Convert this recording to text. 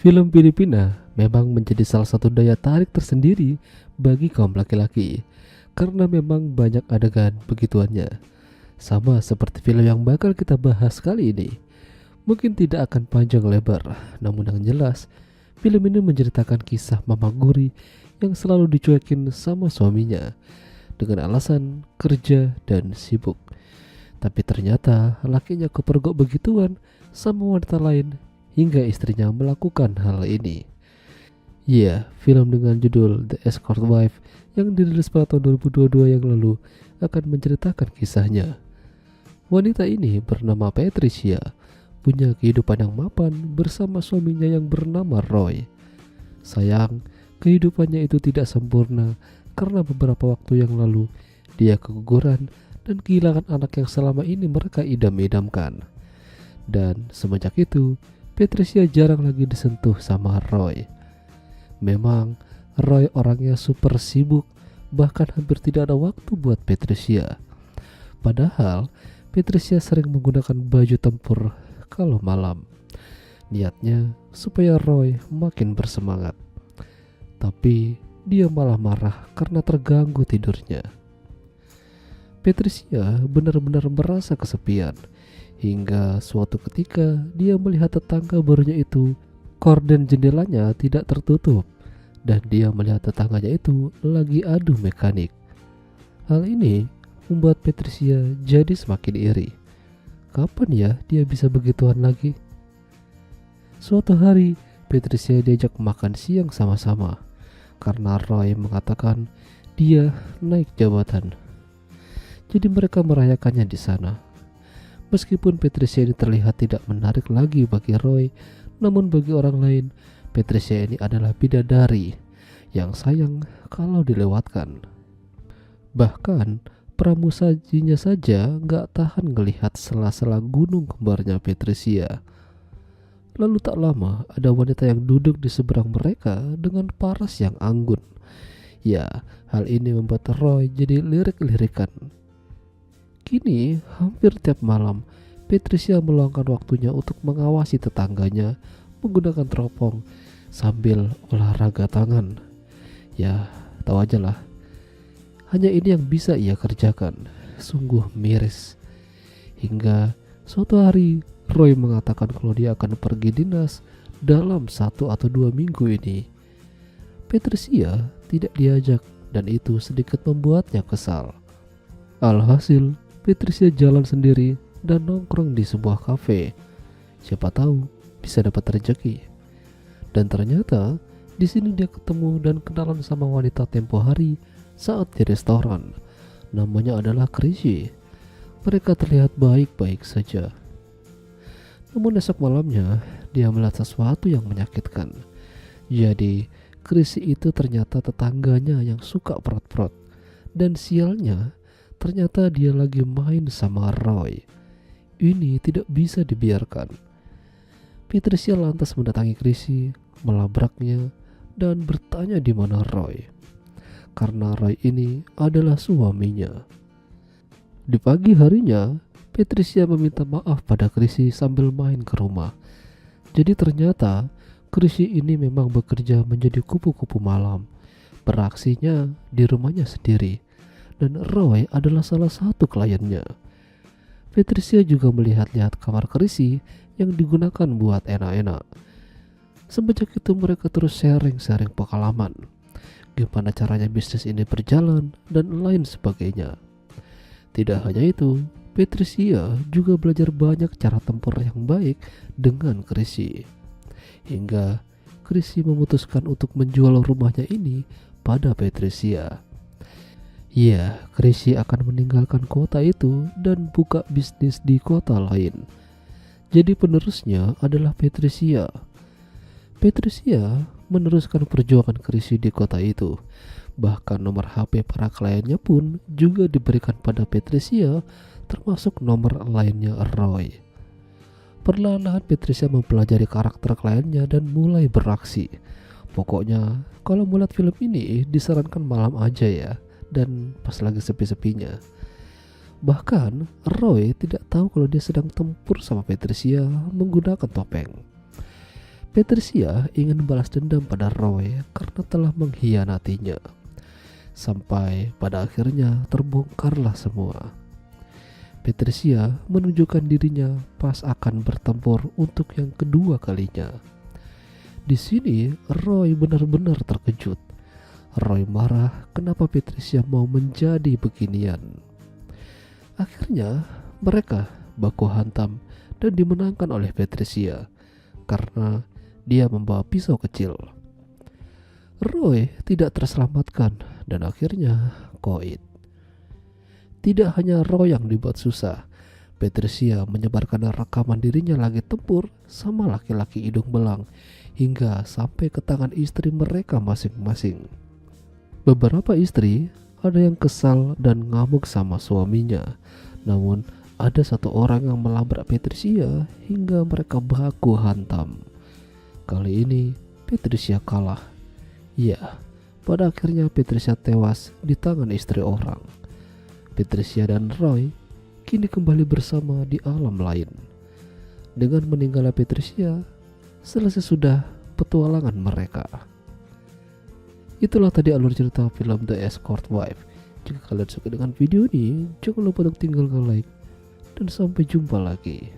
Film Filipina memang menjadi salah satu daya tarik tersendiri bagi kaum laki-laki karena memang banyak adegan begituannya. Sama seperti film yang bakal kita bahas kali ini. Mungkin tidak akan panjang lebar, namun yang jelas film ini menceritakan kisah Mama Guri yang selalu dicuekin sama suaminya dengan alasan kerja dan sibuk. Tapi ternyata lakinya kepergok begituan sama wanita lain hingga istrinya melakukan hal ini. Iya, film dengan judul The Escort Wife yang dirilis pada tahun 2022 yang lalu akan menceritakan kisahnya. Wanita ini bernama Patricia, punya kehidupan yang mapan bersama suaminya yang bernama Roy. Sayang, kehidupannya itu tidak sempurna karena beberapa waktu yang lalu dia keguguran dan kehilangan anak yang selama ini mereka idam-idamkan. Dan semenjak itu, Patricia jarang lagi disentuh sama Roy. Memang Roy orangnya super sibuk, bahkan hampir tidak ada waktu buat Patricia. Padahal Patricia sering menggunakan baju tempur kalau malam. Niatnya supaya Roy makin bersemangat. Tapi dia malah marah karena terganggu tidurnya. Patricia benar-benar merasa kesepian hingga suatu ketika dia melihat tetangga barunya itu korden jendelanya tidak tertutup dan dia melihat tetangganya itu lagi adu mekanik. Hal ini membuat Patricia jadi semakin iri. Kapan ya dia bisa begituan lagi? Suatu hari Patricia diajak makan siang sama-sama karena Roy mengatakan dia naik jabatan. Jadi mereka merayakannya di sana. Meskipun Patricia ini terlihat tidak menarik lagi bagi Roy, namun bagi orang lain, Patricia ini adalah bidadari yang sayang kalau dilewatkan. Bahkan pramusajinya saja gak tahan ngelihat sela-sela gunung kembarnya Patricia. Lalu tak lama ada wanita yang duduk di seberang mereka dengan paras yang anggun. Ya, hal ini membuat Roy jadi lirik-lirikan. Kini hampir tiap malam Patricia meluangkan waktunya untuk mengawasi tetangganya menggunakan teropong sambil olahraga tangan. Ya, tahu aja lah. Hanya ini yang bisa ia kerjakan. Sungguh miris. Hingga suatu hari Roy mengatakan kalau dia akan pergi dinas dalam 1 atau 2 minggu ini. Patricia tidak diajak dan itu sedikit membuatnya kesal. Alhasil Patricia jalan sendiri dan nongkrong di sebuah kafe. Siapa tahu bisa dapat rezeki. Dan ternyata di sini dia ketemu dan kenalan sama wanita tempo hari saat di restoran. Namanya adalah Chrissy. Mereka terlihat baik-baik saja. Namun esok malamnya dia melihat sesuatu yang menyakitkan. Jadi Chrissy itu ternyata tetangganya yang suka perot-perot. Dan sialnya ternyata dia lagi main sama Roy. Ini tidak bisa dibiarkan. Patricia lantas mendatangi Chrissy, melabraknya, dan bertanya di mana Roy. Karena Roy ini adalah suaminya. Di pagi harinya, Patricia meminta maaf pada Chrissy sambil main ke rumah. Jadi ternyata Chrissy ini memang bekerja menjadi kupu-kupu malam. Beraksinya di rumahnya sendiri. Dan Roy adalah salah satu kliennya. Patricia juga melihat-lihat kamar Chrissy yang digunakan buat enak-enak. Semenjak itu mereka terus sharing-sharing pengalaman, gimana caranya bisnis ini berjalan dan lain sebagainya. Tidak hanya itu, Patricia juga belajar banyak cara tempur yang baik dengan Chrissy. Hingga Chrissy memutuskan untuk menjual rumahnya ini pada Patricia. Ya, Chrissy akan meninggalkan kota itu dan buka bisnis di kota lain. Jadi penerusnya adalah Patricia. Patricia meneruskan perjuangan Chrissy di kota itu. Bahkan nomor HP para kliennya pun juga diberikan pada Patricia, termasuk nomor lainnya Roy. Perlahan-lahan Patricia mempelajari karakter kliennya dan mulai beraksi. Pokoknya kalau melihat film ini disarankan malam aja ya. Dan pas lagi sepi-sepinya. Bahkan Roy tidak tahu kalau dia sedang tempur sama Patricia menggunakan topeng. Patricia ingin balas dendam pada Roy karena telah mengkhianatinya. Sampai pada akhirnya terbongkarlah semua. Patricia menunjukkan dirinya pas akan bertempur untuk yang kedua kalinya. Di sini Roy benar-benar terkejut. Roy marah kenapa Patricia mau menjadi beginian. Akhirnya mereka baku hantam dan dimenangkan oleh Patricia karena dia membawa pisau kecil. Roy tidak terselamatkan dan akhirnya koit. Tidak hanya Roy yang dibuat susah, Patricia menyebarkan rekaman dirinya lagi tempur sama laki-laki hidung belang hingga sampai ke tangan istri mereka masing-masing. Beberapa istri ada yang kesal dan ngamuk sama suaminya, namun ada satu orang yang melabrak Patricia hingga mereka baku hantam. Kali ini Patricia kalah. Ya, pada akhirnya Patricia tewas di tangan istri orang. Patricia dan Roy kini kembali bersama di alam lain. Dengan meninggalnya Patricia, selesai sudah petualangan mereka. Itulah tadi alur cerita film The Escort Wife. Jika kalian suka dengan video ini, jangan lupa untuk tinggalkan like. Dan sampai jumpa lagi.